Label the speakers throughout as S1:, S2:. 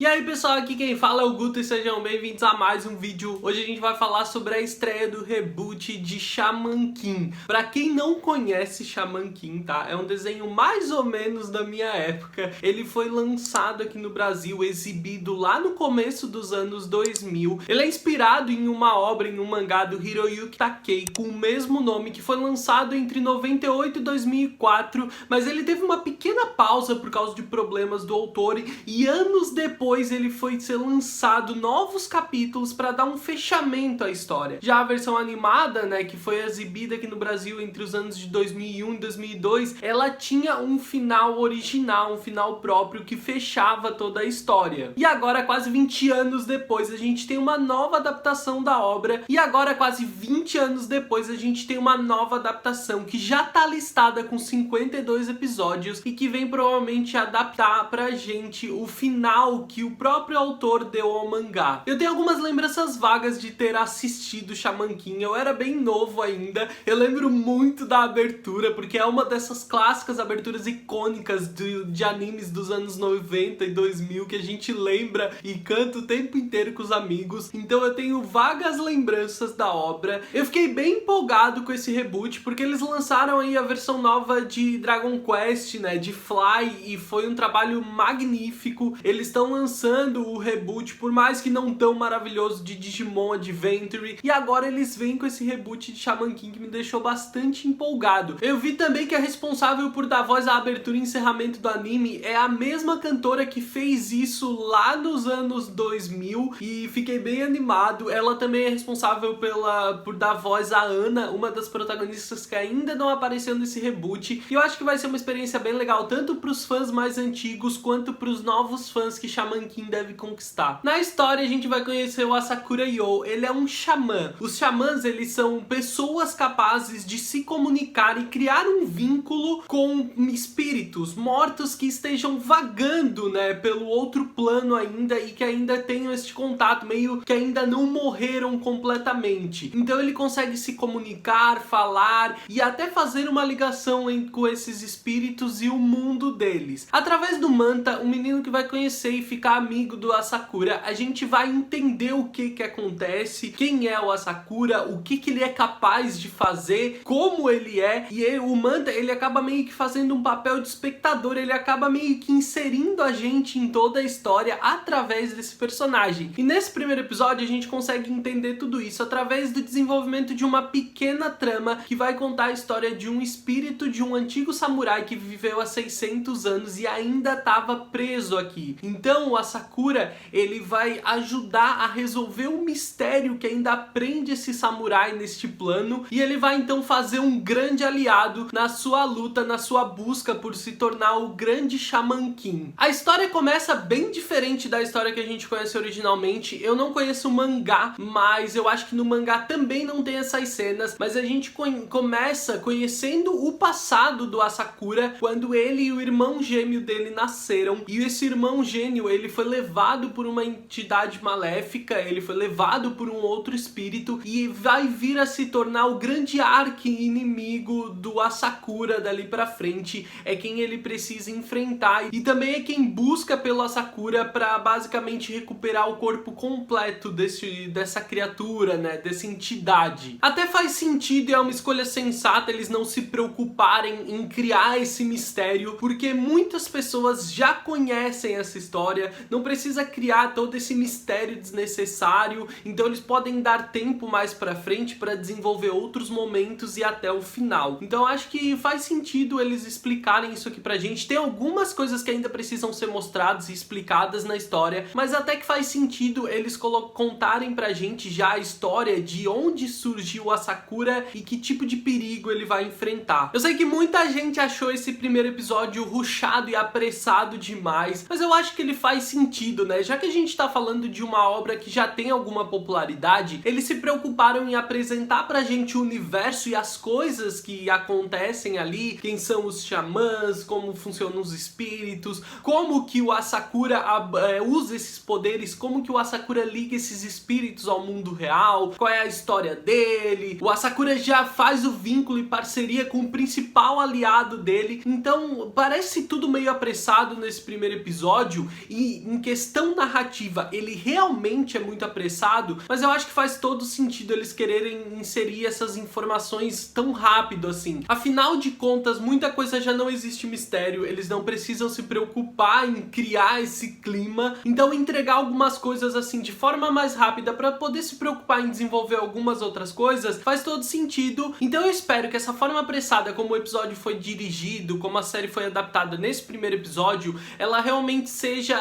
S1: E aí pessoal, aqui quem fala é o Guto e sejam bem-vindos a mais um vídeo. Hoje a gente vai falar sobre a estreia do reboot de Shaman King. Pra quem não conhece Shaman King, tá? É um desenho mais ou menos da minha época. Ele foi lançado aqui no Brasil, exibido lá no começo dos anos 2000. Ele é inspirado em uma obra, em um mangá do Hiroyuki Takei, com o mesmo nome, que foi lançado entre 98 e 2004, mas ele teve uma pequena pausa por causa de problemas do autor e anos depois ele foi ser lançado novos capítulos para dar um fechamento à história. Já a versão animada, né, que foi exibida aqui no Brasil entre os anos de 2001 e 2002, ela tinha um final original, um final próprio que fechava toda a história. E agora, quase 20 anos depois, a gente tem uma nova adaptação da obra, e agora, quase 20 anos depois, a gente tem uma nova adaptação que já tá listada com 52 episódios e que vem provavelmente adaptar pra gente o final que o próprio autor deu ao mangá. Eu tenho algumas lembranças vagas de ter assistido Shaman King, eu era bem novo ainda, eu lembro muito da abertura, porque é uma dessas clássicas aberturas icônicas de animes dos anos 90 e 2000 que a gente lembra e canta o tempo inteiro com os amigos, então eu tenho vagas lembranças da obra. Eu fiquei bem empolgado com esse reboot, porque eles lançaram aí a versão nova de Dragon Quest, né, de Fly, e foi um trabalho magnífico. Eles estão lançando o reboot, por mais que não tão maravilhoso, de Digimon Adventure, e agora eles vêm com esse reboot de Shaman King que me deixou bastante empolgado. Eu vi também que a responsável por dar voz à abertura e encerramento do anime é a mesma cantora que fez isso lá nos anos 2000 e fiquei bem animado. Ela também é responsável por dar voz à Ana, uma das protagonistas que ainda não apareceu nesse reboot, e eu acho que vai ser uma experiência bem legal, tanto para os fãs mais antigos quanto para os novos fãs que Shaman King deve conquistar. Na história a gente vai conhecer o Asakura Yo. Ele é um xamã. Os xamãs, eles são pessoas capazes de se comunicar e criar um vínculo com espíritos mortos que estejam vagando, né, pelo outro plano ainda e que ainda tenham este contato, meio que ainda não morreram completamente. Então ele consegue se comunicar, falar e até fazer uma ligação com esses espíritos e o mundo deles. Através do Manta, um menino que vai conhecer e ficar amigo do Asakura, a gente vai entender o que acontece, quem é o Asakura, o que ele é capaz de fazer, como ele é, e o Manta, ele acaba meio que fazendo um papel de espectador, ele acaba meio que inserindo a gente em toda a história através desse personagem. E nesse primeiro episódio a gente consegue entender tudo isso através do desenvolvimento de uma pequena trama que vai contar a história de um espírito de um antigo samurai que viveu há 600 anos e ainda estava preso aqui. Então o Asakura, ele vai ajudar a resolver o mistério que ainda prende esse samurai neste plano, e ele vai então fazer um grande aliado na sua luta, na sua busca por se tornar o grande Shaman King. A história começa bem diferente da história que a gente conhece originalmente. Eu não conheço o mangá, mas eu acho que no mangá também não tem essas cenas, mas a gente começa conhecendo o passado do Asakura, quando ele e o irmão gêmeo dele nasceram, e esse irmão gêmeo, ele foi levado por uma entidade maléfica, ele foi levado por um outro espírito e vai vir a se tornar o grande arqui-inimigo do Asakura dali pra frente. É quem ele precisa enfrentar e também é quem busca pelo Asakura pra basicamente recuperar o corpo completo dessa criatura, né, dessa entidade. Até faz sentido e é uma escolha sensata eles não se preocuparem em criar esse mistério, porque muitas pessoas já conhecem essa história, não precisa criar todo esse mistério desnecessário, então eles podem dar tempo mais pra frente pra desenvolver outros momentos e até o final. Então eu acho que faz sentido eles explicarem isso aqui pra gente. Tem algumas coisas que ainda precisam ser mostradas e explicadas na história, mas até que faz sentido eles contarem pra gente já a história de onde surgiu o Asakura e que tipo de perigo ele vai enfrentar. Eu sei que muita gente achou esse primeiro episódio rushado e apressado demais, mas eu acho que ele faz sentido, né? Já que a gente tá falando de uma obra que já tem alguma popularidade, eles se preocuparam em apresentar pra gente o universo e as coisas que acontecem ali, quem são os xamãs, como funcionam os espíritos, como que o Asakura usa esses poderes, como que o Asakura liga esses espíritos ao mundo real, qual é a história dele. O Asakura já faz o vínculo e parceria com o principal aliado dele, então parece tudo meio apressado nesse primeiro episódio, e que em questão narrativa ele realmente é muito apressado, mas eu acho que faz todo sentido eles quererem inserir essas informações tão rápido assim. Afinal de contas, muita coisa já não existe mistério, eles não precisam se preocupar em criar esse clima, então entregar algumas coisas assim de forma mais rápida para poder se preocupar em desenvolver algumas outras coisas faz todo sentido. Então eu espero que essa forma apressada como o episódio foi dirigido, como a série foi adaptada nesse primeiro episódio, ela realmente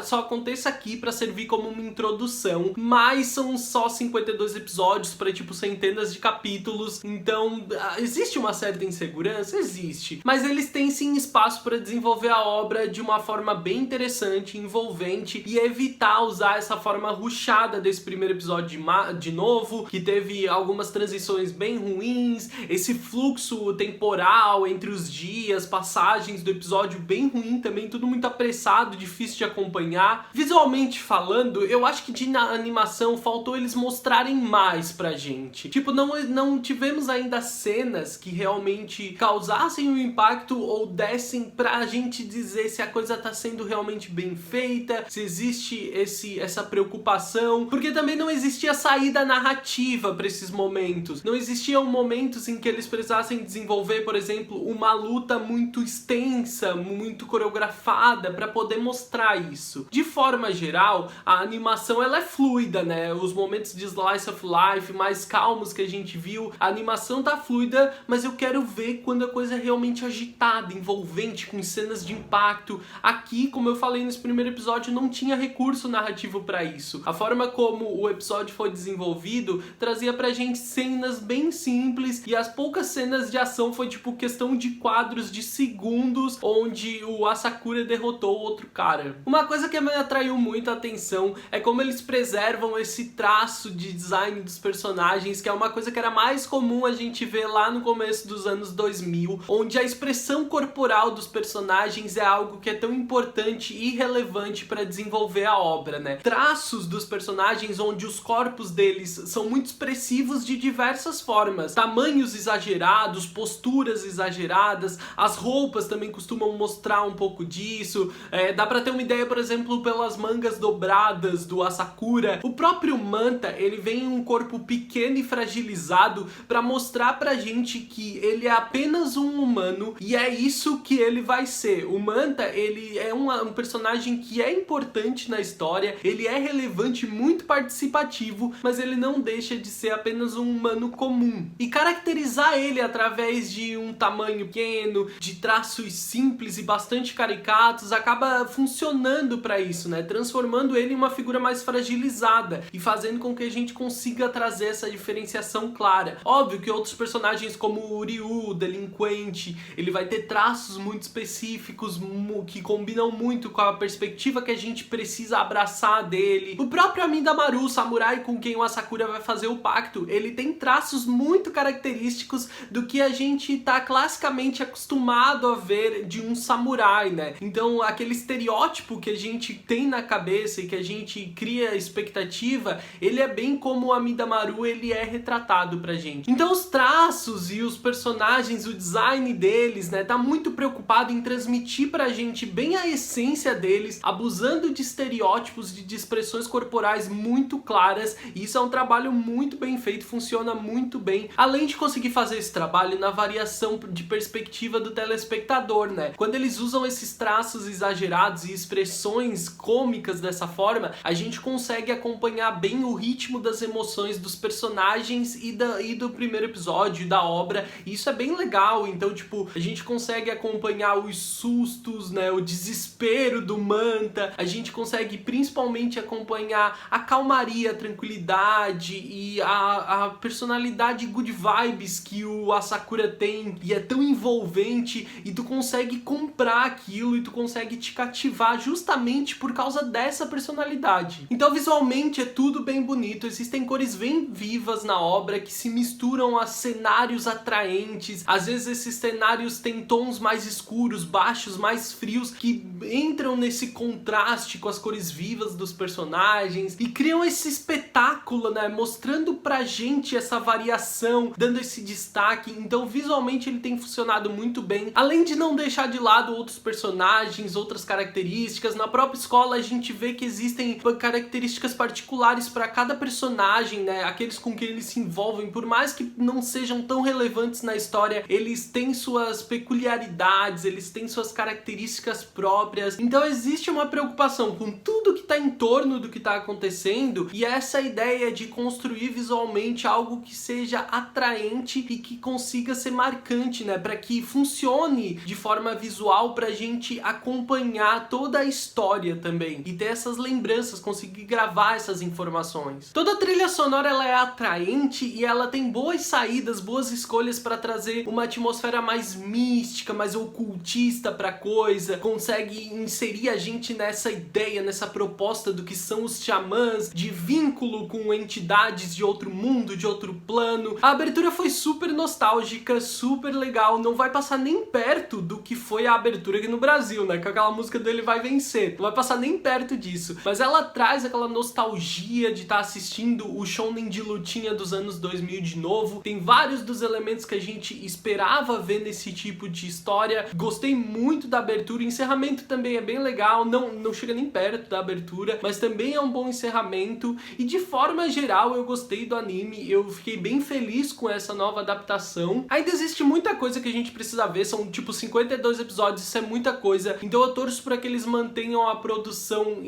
S1: só aconteça aqui para servir como uma introdução, mas são só 52 episódios para tipo centenas de capítulos, então existe uma certa insegurança? Existe, mas eles têm sim espaço para desenvolver a obra de uma forma bem interessante, envolvente e evitar usar essa forma rushada desse primeiro episódio de novo, que teve algumas transições bem ruins, esse fluxo temporal entre os dias, passagens do episódio bem ruim também, tudo muito apressado, difícil de acompanhar. Visualmente falando, eu acho que de animação faltou eles mostrarem mais pra gente. Tipo, não tivemos ainda cenas que realmente causassem um impacto ou dessem pra gente dizer se a coisa tá sendo realmente bem feita, se existe essa preocupação, porque também não existia saída narrativa pra esses momentos. Não existiam momentos em que eles precisassem desenvolver, por exemplo, uma luta muito extensa, muito coreografada pra poder mostrar isso. De forma geral, a animação ela é fluida, né? Os momentos de slice of life mais calmos que a gente viu, a animação tá fluida, mas eu quero ver quando a coisa é realmente agitada, envolvente, com cenas de impacto. Aqui, como eu falei nesse primeiro episódio, não tinha recurso narrativo pra isso. A forma como o episódio foi desenvolvido trazia pra gente cenas bem simples, e as poucas cenas de ação foi tipo questão de quadros de segundos onde o Asakura derrotou o outro cara. Uma coisa que me atraiu muito a atenção é como eles preservam esse traço de design dos personagens, que é uma coisa que era mais comum a gente ver lá no começo dos anos 2000, onde a expressão corporal dos personagens é algo que é tão importante e relevante para desenvolver a obra, né? Traços dos personagens onde os corpos deles são muito expressivos de diversas formas, tamanhos exagerados, posturas exageradas, as roupas também costumam mostrar um pouco disso. Dá pra ter uma ideia, por exemplo, pelas mangas dobradas do Asakura. O próprio Manta, ele vem em um corpo pequeno e fragilizado pra mostrar pra gente que ele é apenas um humano e é isso que ele vai ser. O Manta, ele é um personagem que é importante na história, ele é relevante, muito participativo, mas ele não deixa de ser apenas um humano comum. E caracterizar ele através de um tamanho pequeno, de traços simples e bastante caricatos, acaba funcionando para isso, né? Transformando ele em uma figura mais fragilizada e fazendo com que a gente consiga trazer essa diferenciação clara. Óbvio que outros personagens como o Ryu, o delinquente, ele vai ter traços muito específicos que combinam muito com a perspectiva que a gente precisa abraçar dele. O próprio Amidamaru, o samurai com quem o Asakura vai fazer o pacto, ele tem traços muito característicos do que a gente tá classicamente acostumado a ver de um samurai, né? Então aquele estereótipo que a gente tem na cabeça e que a gente cria expectativa, ele é bem como o Amidamaru ele é retratado pra gente. Então os traços e os personagens, o design deles, né, tá muito preocupado em transmitir pra gente bem a essência deles, abusando de estereótipos, de expressões corporais muito claras, e isso é um trabalho muito bem feito, funciona muito bem, além de conseguir fazer esse trabalho na variação de perspectiva do telespectador, né? Quando eles usam esses traços exagerados e expressões cômicas dessa forma, a gente consegue acompanhar bem o ritmo das emoções dos personagens e do primeiro episódio, da obra, e isso é bem legal. Então, tipo, a gente consegue acompanhar os sustos, né, o desespero do Manta, a gente consegue principalmente acompanhar a calmaria, a tranquilidade e a personalidade good vibes que o Asakura tem, e é tão envolvente, e tu consegue comprar aquilo e tu consegue te cativar justamente por causa dessa personalidade. Então visualmente é tudo bem bonito, existem cores bem vivas na obra que se misturam a cenários atraentes, às vezes esses cenários têm tons mais escuros, baixos, mais frios, que entram nesse contraste com as cores vivas dos personagens e criam esse espetáculo, né, mostrando pra gente essa variação, dando esse destaque. Então visualmente ele tem funcionado muito bem, além de não deixar de lado outros personagens, outras características. Na própria própria escola a gente vê que existem características particulares para cada personagem, né? Aqueles com quem eles se envolvem, por mais que não sejam tão relevantes na história, eles têm suas peculiaridades, eles têm suas características próprias. Então existe uma preocupação com tudo que está em torno do que está acontecendo, e essa ideia de construir visualmente algo que seja atraente e que consiga ser marcante, né? Para que funcione de forma visual pra gente acompanhar toda a história também e ter essas lembranças, conseguir gravar essas informações. Toda a trilha sonora ela é atraente e ela tem boas saídas, boas escolhas para trazer uma atmosfera mais mística, mais ocultista pra coisa, consegue inserir a gente nessa ideia, nessa proposta do que são os xamãs, de vínculo com entidades de outro mundo, de outro plano. A abertura foi super nostálgica, super legal, não vai passar nem perto do que foi a abertura aqui no Brasil, né? Com aquela música dele Vai Vencer. Não vai passar nem perto disso. Mas ela traz aquela nostalgia de estar assistindo o shounen de lutinha dos anos 2000 de novo. Tem vários dos elementos que a gente esperava ver nesse tipo de história. Gostei muito da abertura. O encerramento também é bem legal. Não chega nem perto da abertura, mas também é um bom encerramento. E de forma geral, eu gostei do anime. Eu fiquei bem feliz com essa nova adaptação. Ainda existe muita coisa que a gente precisa ver. São tipo 52 episódios, isso é muita coisa. Então eu torço para que eles mantenham a produção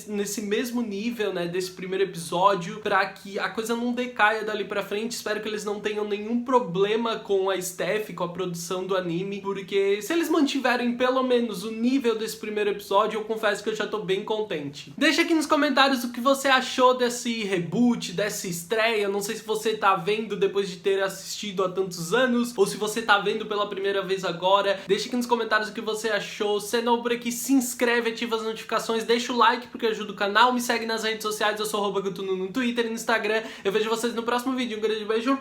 S1: nesse mesmo nível, né, desse primeiro episódio, para que a coisa não decaia dali pra frente. Espero que eles não tenham nenhum problema com a Steph, com a produção do anime, porque se eles mantiverem pelo menos o nível desse primeiro episódio, eu confesso que eu já tô bem contente. Deixa aqui nos comentários o que você achou desse reboot, dessa estreia. Não sei se você tá vendo depois de ter assistido há tantos anos, ou se você tá vendo pela primeira vez agora. Deixa aqui nos comentários o que você achou. Se é novo por aqui, se inscreve, ativa as notificações, deixa o like porque ajuda o canal, me segue nas redes sociais, eu sou @gutunu no Twitter e no Instagram. Eu vejo vocês no próximo vídeo. Um grande beijo,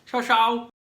S1: tchau, tchau!